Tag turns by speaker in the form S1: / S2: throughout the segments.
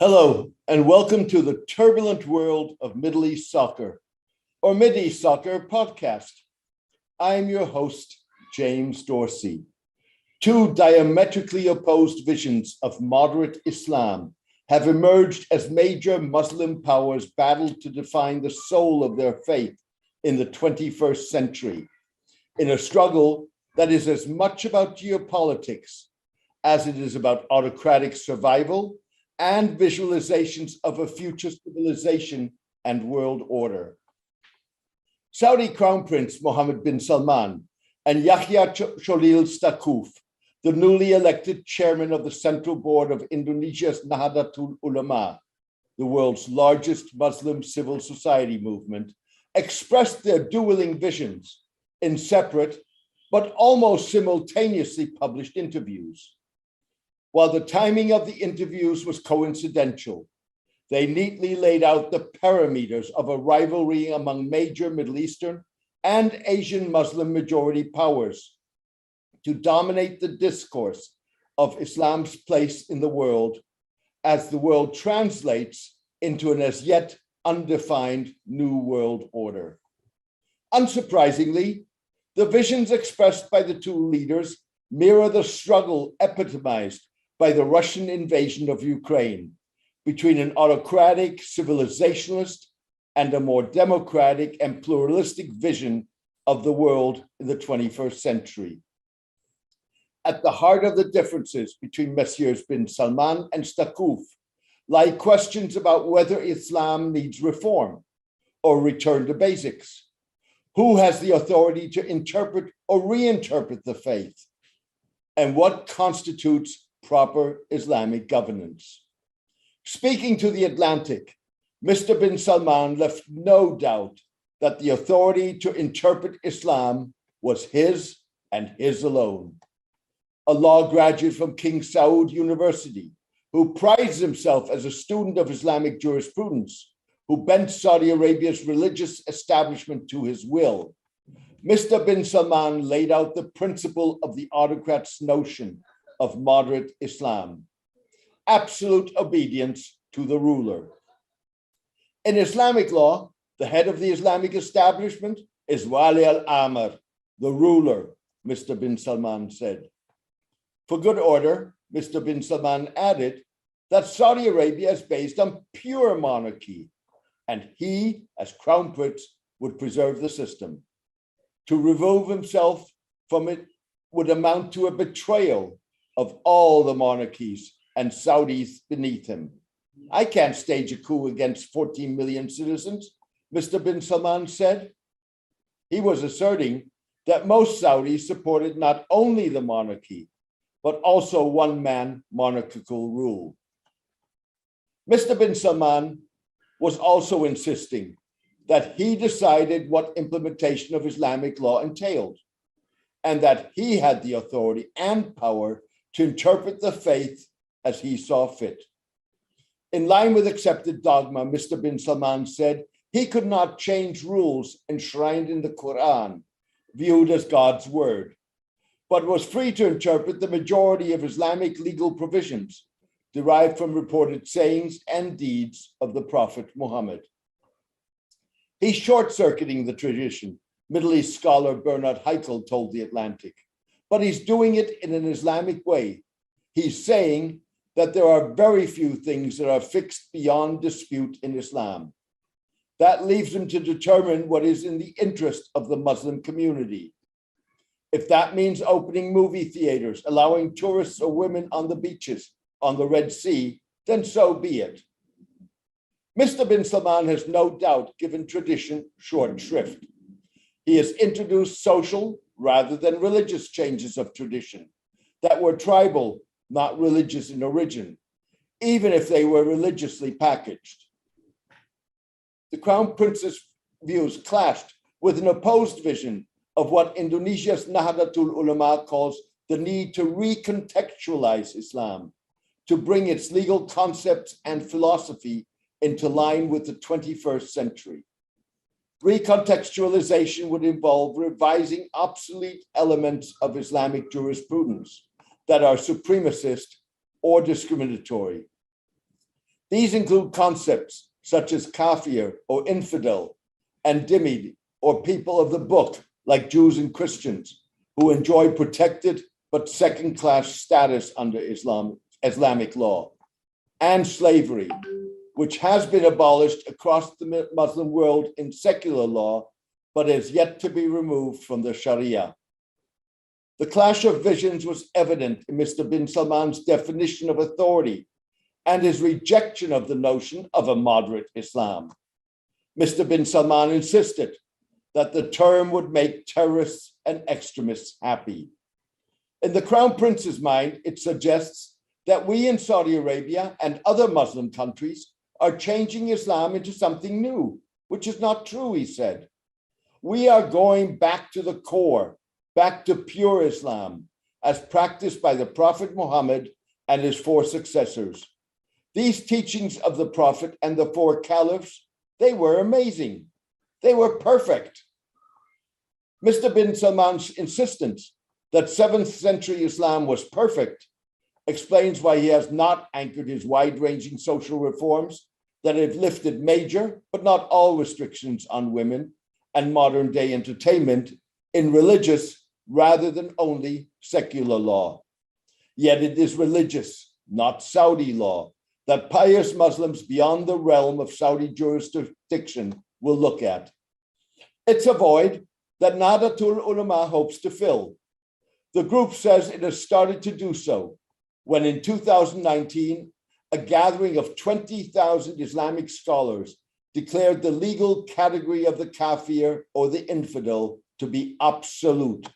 S1: Hello, and welcome to the turbulent world of Middle East soccer, or Mideast Soccer podcast. I'm your host, James Dorsey. Two diametrically opposed visions of moderate Islam have emerged as major Muslim powers battle to define the soul of their faith in the 21st century, in a struggle that is as much about geopolitics as it is about autocratic survival and visualizations of a future civilization and world order. Saudi Crown Prince Mohammed bin Salman and Yahya Cholil Stakuf, the newly elected chairman of the Central Board of Indonesia's Nahdlatul Ulama, the world's largest Muslim civil society movement, expressed their dueling visions in separate but almost simultaneously published interviews. While the timing of the interviews was coincidental, they neatly laid out the parameters of a rivalry among major Middle Eastern and Asian Muslim majority powers to dominate the discourse of Islam's place in the world as the world translates into an as yet undefined new world order. Unsurprisingly, the visions expressed by the two leaders mirror the struggle epitomized by the Russian invasion of Ukraine between an autocratic civilizationalist and a more democratic and pluralistic vision of the world in the 21st century. At the heart of the differences between Messieurs bin Salman and Stakuf lie questions about whether Islam needs reform or return to basics. Who has the authority to interpret or reinterpret the faith? And what constitutes proper Islamic governance? Speaking to The Atlantic, Mr. bin Salman left no doubt that the authority to interpret Islam was his and his alone. A law graduate from King Saud University, who prides himself as a student of Islamic jurisprudence, who bent Saudi Arabia's religious establishment to his will, Mr. bin Salman laid out the principle of the autocrat's notion of moderate Islam: absolute obedience to the ruler. In Islamic law, the head of the Islamic establishment is Wali al-Amr, the ruler, Mr. bin Salman said. For good order, Mr. bin Salman added that Saudi Arabia is based on pure monarchy, and he, as crown prince, would preserve the system. To remove himself from it would amount to a betrayal of all the monarchies and Saudis beneath him. I can't stage a coup against 14 million citizens, Mr. bin Salman said. He was asserting that most Saudis supported not only the monarchy, but also one-man monarchical rule. Mr. bin Salman was also insisting that he decided what implementation of Islamic law entailed, and that he had the authority and power to interpret the faith as he saw fit. In line with accepted dogma, Mr. bin Salman said he could not change rules enshrined in the Quran, viewed as God's word, but was free to interpret the majority of Islamic legal provisions derived from reported sayings and deeds of the Prophet Muhammad. He's short-circuiting the tradition, Middle East scholar Bernard Heikel told The Atlantic, but he's doing it in an Islamic way. He's saying that there are very few things that are fixed beyond dispute in Islam. That leaves him to determine what is in the interest of the Muslim community. If that means opening movie theaters, allowing tourists or women on the beaches, on the Red Sea, then so be it. Mr. bin Salman has no doubt given tradition short shrift. He has introduced social rather than religious changes of tradition that were tribal, not religious in origin, even if they were religiously packaged. The Crown Prince's views clashed with an opposed vision of what Indonesia's Nahdlatul Ulama calls the need to recontextualize Islam, to bring its legal concepts and philosophy into line with the 21st century. Recontextualization would involve revising obsolete elements of Islamic jurisprudence that are supremacist or discriminatory. These include concepts such as kafir or infidel, and dhimmi or people of the book, like Jews and Christians, who enjoy protected but second-class status under Islamic law, and slavery, which has been abolished across the Muslim world in secular law, but is yet to be removed from the Sharia. The clash of visions was evident in Mr. bin Salman's definition of authority and his rejection of the notion of a moderate Islam. Mr. bin Salman insisted that the term would make terrorists and extremists happy. In the Crown Prince's mind, it suggests that we in Saudi Arabia and other Muslim countries are changing Islam into something new, which is not true, he said. We are going back to the core, back to pure Islam, as practiced by the Prophet Muhammad and his four successors. These teachings of the Prophet and the four caliphs, they were amazing. They were perfect. Mr. bin Salman's insistence that 7th century Islam was perfect explains why he has not anchored his wide-ranging social reforms that have lifted major, but not all restrictions on women and modern-day entertainment in religious rather than only secular law. Yet it is religious, not Saudi law, that pious Muslims beyond the realm of Saudi jurisdiction will look at. It's a void that Nahdlatul Ulama hopes to fill. The group says it has started to do so when in 2019, a gathering of 20,000 Islamic scholars declared the legal category of the kafir or the infidel to be absolute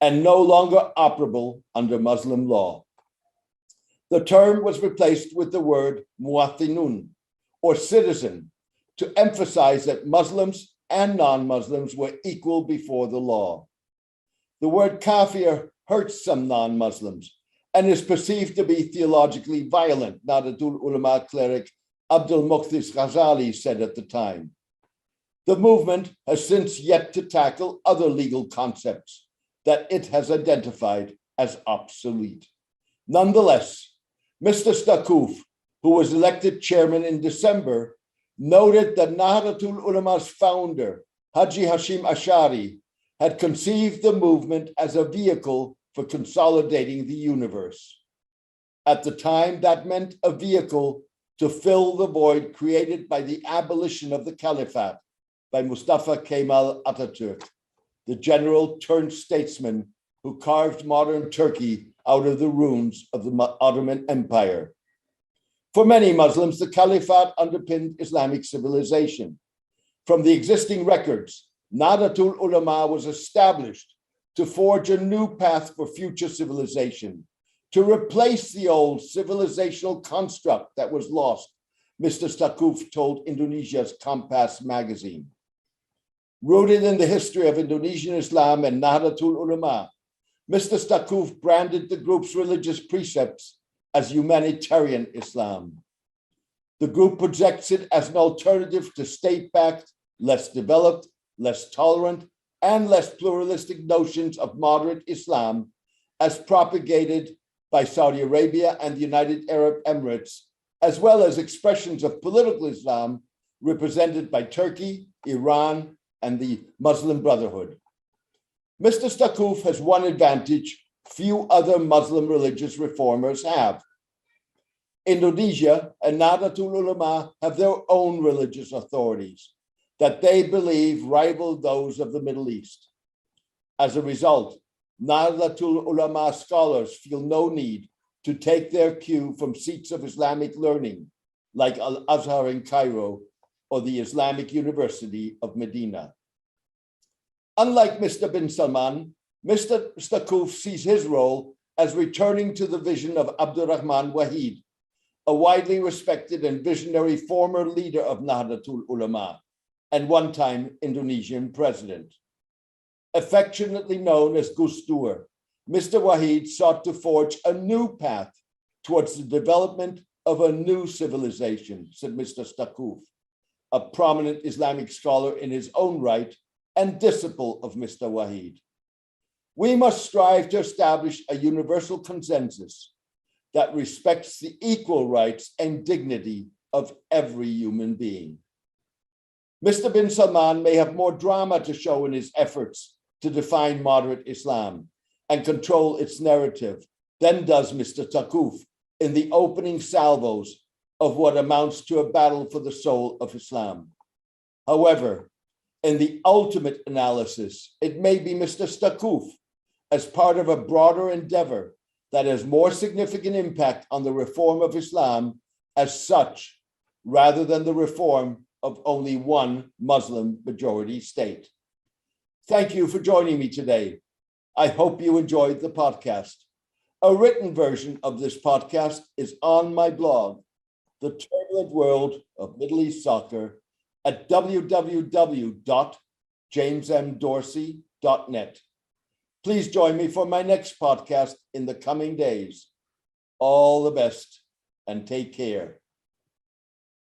S1: and no longer operable under Muslim law. The term was replaced with the word muwathinun, or citizen, to emphasize that Muslims and non-Muslims were equal before the law. The word kafir hurts some non-Muslims and is perceived to be theologically violent, Nahdlatul Ulama cleric Abdul Muqtis Ghazali said at the time. The movement has since yet to tackle other legal concepts that it has identified as obsolete. Nonetheless, Mr. Stakuf, who was elected chairman in December, noted that Nahdlatul Ulama's founder, Haji Hashim Ashari, had conceived the movement as a vehicle for consolidating the universe. At the time, that meant a vehicle to fill the void created by the abolition of the caliphate by Mustafa Kemal Atatürk, the general turned statesman who carved modern Turkey out of the ruins of the Ottoman Empire. For many Muslims, the caliphate underpinned Islamic civilization. From the existing records, Nahdlatul Ulama was established to forge a new path for future civilization, to replace the old civilizational construct that was lost, Mr. Stakuf told Indonesia's Kompas magazine. Rooted in the history of Indonesian Islam and Nahdlatul Ulama, Mr. Stakuf branded the group's religious precepts as humanitarian Islam. The group projects it as an alternative to state-backed, less developed, less tolerant, and less pluralistic notions of moderate Islam as propagated by Saudi Arabia and the United Arab Emirates, as well as expressions of political Islam represented by Turkey, Iran, and the Muslim Brotherhood. Mr. Stakuf has one advantage few other Muslim religious reformers have. Indonesia and Nahdlatul Ulama have their own religious authorities that they believe rival those of the Middle East. As a result, Nahdlatul Ulama scholars feel no need to take their cue from seats of Islamic learning like Al-Azhar in Cairo or the Islamic University of Medina. Unlike Mr. bin Salman, Mr. Stakuf sees his role as returning to the vision of Abdurrahman Wahid, a widely respected and visionary former leader of Nahdlatul Ulama and one-time Indonesian president. Affectionately known as Gus Dur, Mr. Wahid sought to forge a new path towards the development of a new civilization, said Mr. Stakuf, a prominent Islamic scholar in his own right and disciple of Mr. Wahid. We must strive to establish a universal consensus that respects the equal rights and dignity of every human being. Mr. bin Salman may have more drama to show in his efforts to define moderate Islam and control its narrative than does Mr. Takuf in the opening salvos of what amounts to a battle for the soul of Islam. However, in the ultimate analysis, it may be Mr. Takuf, as part of a broader endeavor that has more significant impact on the reform of Islam as such, rather than the reform of only one Muslim majority state. Thank you for joining me today. I hope you enjoyed the podcast. A written version of this podcast is on my blog, The Turbulent World of Middle East Soccer, at www.jamesmdorsey.net. Please join me for my next podcast in the coming days. All the best and take care.